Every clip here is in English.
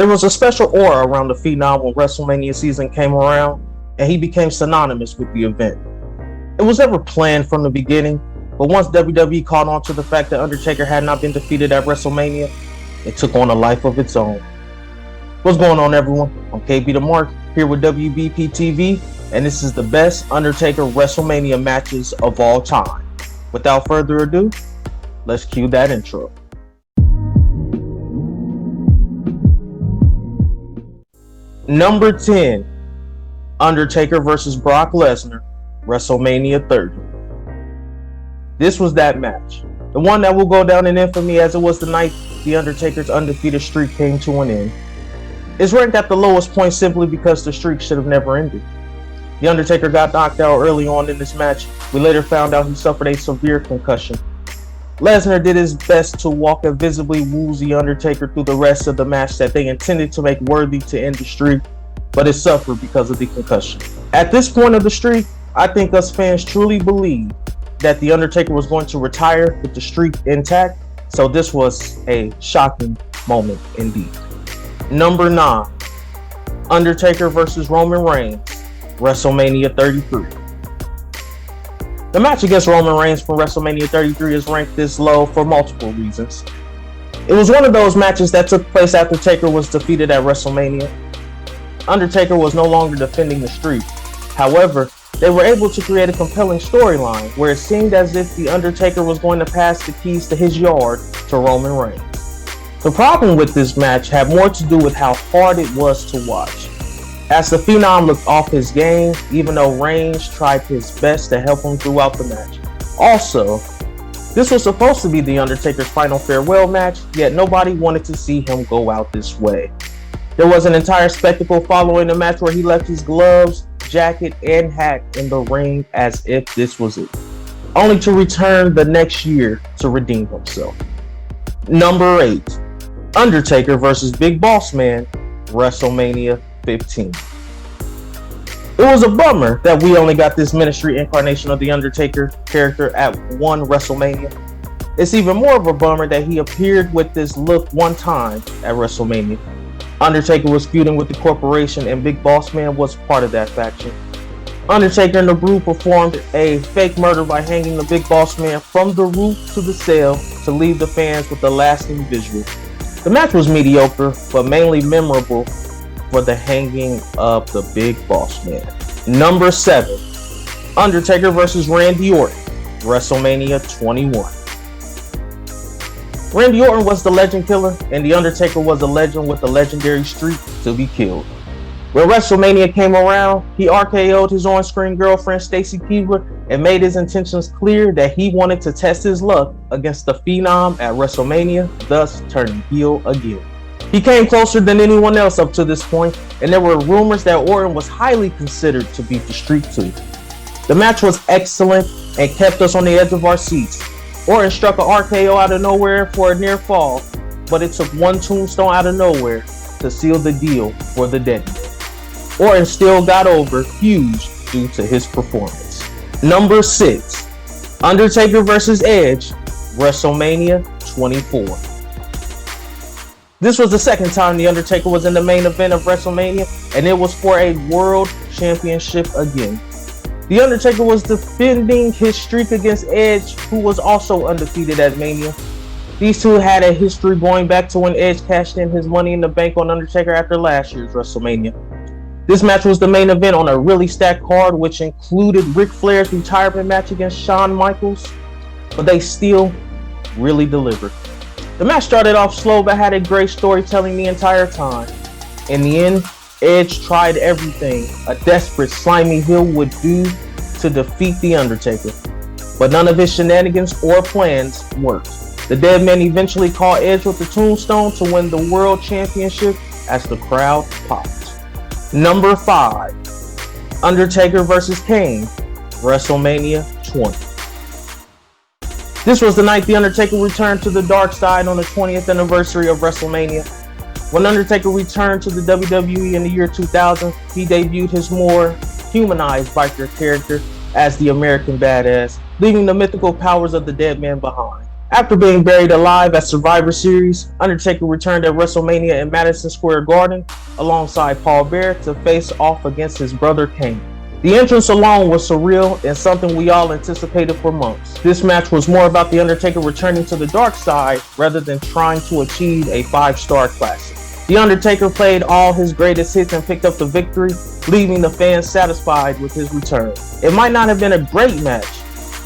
There was a special aura around the Phenom when WrestleMania season came around, and he became synonymous with the event. It was never planned from the beginning, but once WWE caught on to the fact that Undertaker had not been defeated at WrestleMania, it took on a life of its own. What's going on, everyone? I'm KB the Mark, here with WBPTV, and this is the best Undertaker WrestleMania matches of all time. Without further ado, let's cue that intro. Number 10, Undertaker vs. Brock Lesnar, WrestleMania 30. This was that match. The one that will go down in infamy as it was the night The Undertaker's undefeated streak came to an end. It's ranked at the lowest point simply because the streak should have never ended. The Undertaker got knocked out early on in this match. We later found out he suffered a severe concussion. Lesnar did his best to walk and visibly woo The Undertaker through the rest of the match that they intended to make worthy to end the streak, but it suffered because of the concussion. At this point of the streak, I think us fans truly believed that The Undertaker was going to retire with the streak intact, so this was a shocking moment indeed. Number 9, Undertaker vs. Roman Reigns, WrestleMania 33. The match against Roman Reigns from WrestleMania 33 is ranked this low for multiple reasons. It was one of those matches that took place after Taker was defeated at WrestleMania. Undertaker was no longer defending the streak. However, they were able to create a compelling storyline where it seemed as if The Undertaker was going to pass the keys to his yard to Roman Reigns. The problem with this match had more to do with how hard it was to watch, as the Phenom looked off his game, even though Reigns tried his best to help him throughout the match. Also, this was supposed to be The Undertaker's final farewell match, yet nobody wanted to see him go out this way. There was an entire spectacle following the match where he left his gloves, jacket, and hat in the ring as if this was it, only to return the next year to redeem himself. Number 8, Undertaker vs. Big Boss Man, WrestleMania 15. It was a bummer that we only got this ministry incarnation of The Undertaker character at one WrestleMania. It's even more of a bummer that he appeared with this look one time at WrestleMania. Undertaker was feuding with the corporation and Big Boss Man was part of that faction. Undertaker and the Brood performed a fake murder by hanging the Big Boss Man from the roof to the cell to leave the fans with a lasting visual. The match was mediocre, but mainly memorable for the hanging of the Big Boss Man. Number 7, Undertaker vs. Randy Orton, WrestleMania 21. Randy Orton was the legend killer, and The Undertaker was a legend with a legendary streak to be killed. When WrestleMania came around, he RKO'd his on-screen girlfriend Stacy Keibler and made his intentions clear that he wanted to test his luck against the Phenom at WrestleMania, thus turning heel again. He came closer than anyone else up to this point, and there were rumors that Orton was highly considered to beat the streak too. The match was excellent and kept us on the edge of our seats. Orton struck an RKO out of nowhere for a near fall, but it took one tombstone out of nowhere to seal the deal for the dead man. Orton still got over huge due to his performance. Number 6, Undertaker vs. Edge, WrestleMania 24. This was the second time The Undertaker was in the main event of WrestleMania, and it was for a world championship again. The Undertaker was defending his streak against Edge, who was also undefeated at Mania. These two had a history going back to when Edge cashed in his Money in the Bank on Undertaker after last year's WrestleMania. This match was the main event on a really stacked card, which included Ric Flair's retirement match against Shawn Michaels, but they still really delivered. The match started off slow but had a great storytelling the entire time. In the end, Edge tried everything a desperate, slimy heel would do to defeat The Undertaker, but none of his shenanigans or plans worked. The dead man eventually caught Edge with the tombstone to win the world championship as the crowd popped. Number 5, Undertaker vs. Kane, WrestleMania 20. This was the night The Undertaker returned to the dark side on the 20th anniversary of WrestleMania. When Undertaker returned to the WWE in the year 2000, he debuted his more humanized biker character as the American Badass, leaving the mythical powers of the dead man behind. After being buried alive at Survivor Series, Undertaker returned at WrestleMania in Madison Square Garden alongside Paul Bearer to face off against his brother Kane. The entrance alone was surreal and something we all anticipated for months. This match was more about The Undertaker returning to the dark side rather than trying to achieve a 5-star classic. The Undertaker played all his greatest hits and picked up the victory, leaving the fans satisfied with his return. It might not have been a great match,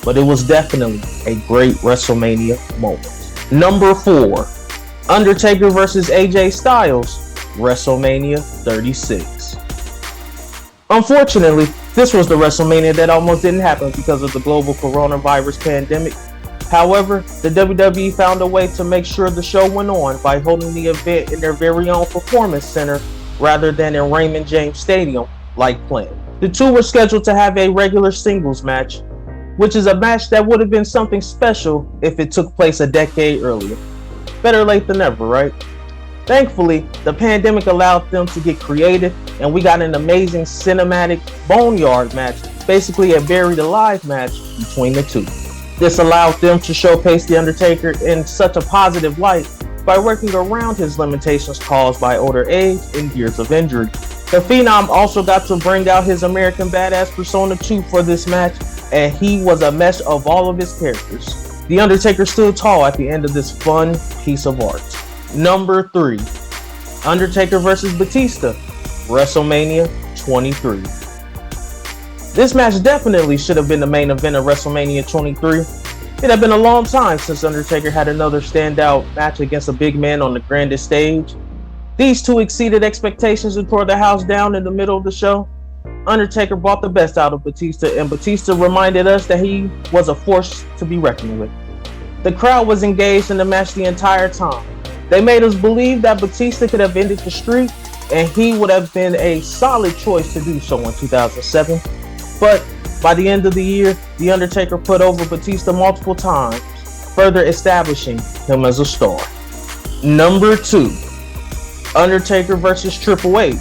but it was definitely a great WrestleMania moment. Number 4, Undertaker vs. AJ Styles, WrestleMania 36. Unfortunately, this was the WrestleMania that almost didn't happen because of the global coronavirus pandemic. However, the WWE found a way to make sure the show went on by holding the event in their very own performance center rather than in Raymond James Stadium like planned. The two were scheduled to have a regular singles match, which is a match that would have been something special if it took place a decade earlier. Better late than never, right? Thankfully, the pandemic allowed them to get creative, and we got an amazing cinematic boneyard match, basically a buried alive match between the two. This allowed them to showcase The Undertaker in such a positive light by working around his limitations caused by older age and years of injury. The Phenom also got to bring out his American Badass Persona 2 for this match, and he was a mesh of all of his characters. The Undertaker stood tall at the end of this fun piece of art. Number 3, Undertaker vs. Batista, WrestleMania 23. This match definitely should have been the main event of WrestleMania 23. It had been a long time since Undertaker had another standout match against a big man on the grandest stage. These two exceeded expectations and tore the house down in the middle of the show. Undertaker brought the best out of Batista, and Batista reminded us that he was a force to be reckoned with. The crowd was engaged in the match the entire time. They made us believe that Batista could have ended the streak, and he would have been a solid choice to do so in 2007. But by the end of the year, The Undertaker put over Batista multiple times, further establishing him as a star. Number 2, Undertaker vs. Triple H,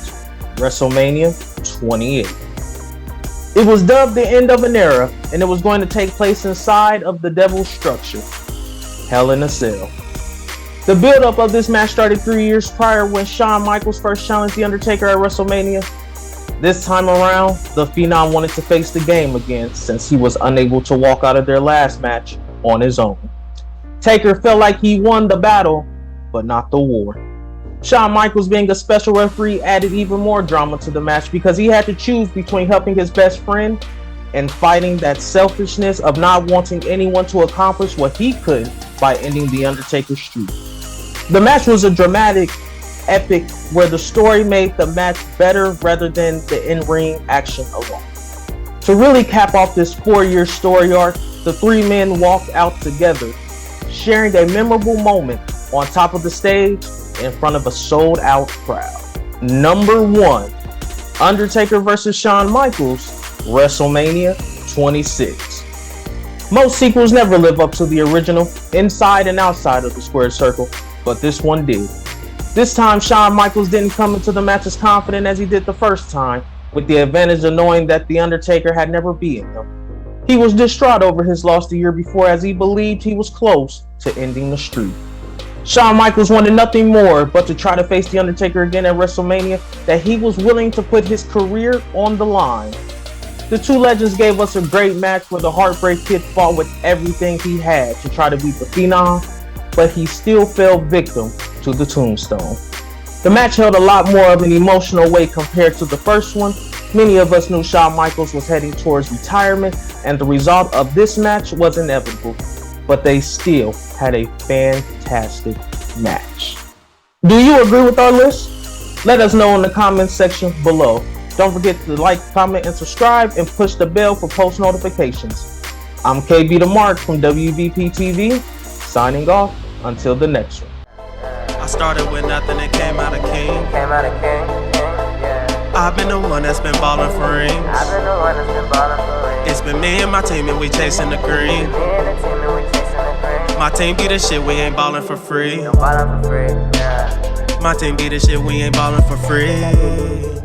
WrestleMania 28. It was dubbed the end of an era, and it was going to take place inside of the Devil's structure, Hell in a Cell. The build-up of this match started 3 years prior when Shawn Michaels first challenged The Undertaker at WrestleMania. This time around, the Phenom wanted to face the game again since he was unable to walk out of their last match on his own. Taker felt like he won the battle, but not the war. Shawn Michaels being a special referee added even more drama to the match because he had to choose between helping his best friend and fighting that selfishness of not wanting anyone to accomplish what he could by ending The Undertaker's streak. The match was a dramatic, epic, where the story made the match better rather than the in-ring action alone. To really cap off this 4-year story arc, the three men walked out together, sharing a memorable moment on top of the stage in front of a sold-out crowd. Number 1, Undertaker vs. Shawn Michaels, WrestleMania 26. Most sequels never live up to the original, inside and outside of the squared circle, but this one did. This time, Shawn Michaels didn't come into the match as confident as he did the first time, with the advantage of knowing that The Undertaker had never beaten him. He was distraught over his loss the year before as he believed he was close to ending the streak. Shawn Michaels wanted nothing more but to try to face The Undertaker again at WrestleMania, that he was willing to put his career on the line. The two legends gave us a great match where the Heartbreak Kid fought with everything he had to try to beat the Phenom, but he still fell victim to the Tombstone. The match held a lot more of an emotional weight compared to the first one. Many of us knew Shawn Michaels was heading towards retirement, and the result of this match was inevitable, but they still had a fantastic match. Do you agree with our list? Let us know in the comments section below. Don't forget to like, comment, and subscribe, and push the bell for post notifications. I'm KB the Mark from WBPTV, signing off until the next one. I started with nothing and came out of King. I've been the one that's been ballin' for rings. It's been me and my team and we chasing the green. My team be the shit, we ain't ballin' for free. My team be the shit, we ain't ballin' for free.